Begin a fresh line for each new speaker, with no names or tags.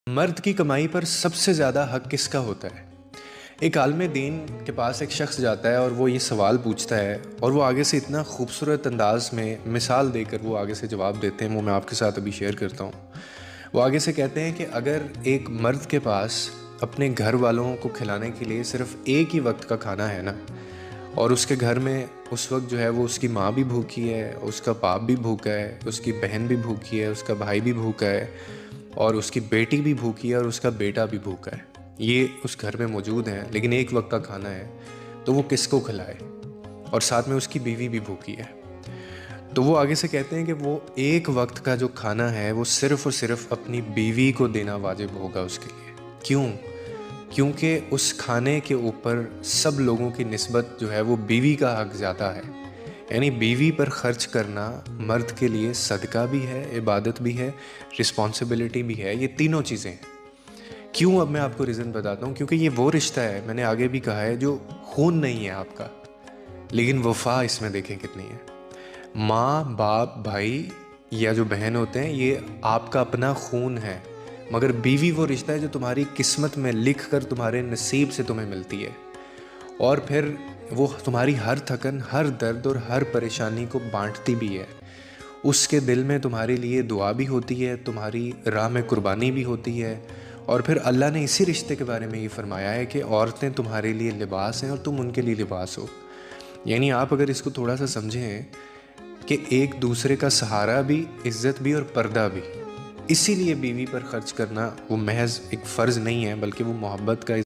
मर्द की कमाई पर सबसे ज़्यादा हक किसका होता है? एक आलिम दीन के पास एक शख्स जाता है और वो ये सवाल पूछता है और वो आगे से इतना खूबसूरत अंदाज में मिसाल देकर वो आगे से जवाब देते हैं, वो मैं आपके साथ अभी शेयर करता हूँ। वो आगे से कहते हैं कि अगर एक मर्द के पास अपने घर वालों को खिलाने के लिए सिर्फ़ एक ही वक्त का खाना है ना, और उसके घर में उस वक्त जो है वो उसकी माँ भी भूखी है, उसका बाप भी भूखा है, उसकी बहन भी भूखी है, उसका भाई भी भूखा है और उसकी बेटी भी भूखी है और उसका बेटा भी भूखा है। ये उस घर में मौजूद हैं, लेकिन एक वक्त का खाना है, तो वो किसको खिलाए? और साथ में उसकी बीवी भी भूखी है। तो वो आगे से कहते हैं कि वो एक वक्त का जो खाना है वो सिर्फ़ और सिर्फ़ अपनी बीवी को देना वाजिब होगा उसके लिए। क्यों? क्योंकि उस खाने के ऊपर सब लोगों की निस्बत जो है वो बीवी का हक ज़्यादा है। यानी बीवी पर ख़र्च करना मर्द के लिए सदका भी है, इबादत भी है, रिस्पॉन्सिबिलिटी भी है, ये तीनों चीज़ें हैं। क्यों? अब मैं आपको रीज़न बताता हूँ। क्योंकि ये वो रिश्ता है, मैंने आगे भी कहा है, जो खून नहीं है आपका, लेकिन वफ़ा इसमें देखें कितनी है। माँ, बाप, भाई या जो बहन होते हैं, ये आपका अपना खून है, मगर बीवी वो रिश्ता है जो तुम्हारी किस्मत में लिख कर तुम्हारे नसीब से तुम्हें मिलती है, और फिर वो तुम्हारी हर थकन, हर दर्द और हर परेशानी को बांटती भी है। उसके दिल में तुम्हारे लिए दुआ भी होती है, तुम्हारी राह में कुर्बानी भी होती है। और फिर अल्लाह ने इसी रिश्ते के बारे में ये फरमाया है कि औरतें तुम्हारे लिए लिबास हैं और तुम उनके लिए लिबास हो। यानी आप अगर इसको थोड़ा सा समझें कि एक दूसरे का सहारा भी, इज़्ज़त भी और पर्दा भी। इसीलिए बीवी पर ख़र्च करना वो महज़ एक फ़र्ज़ नहीं है, बल्कि वो मोहब्बत का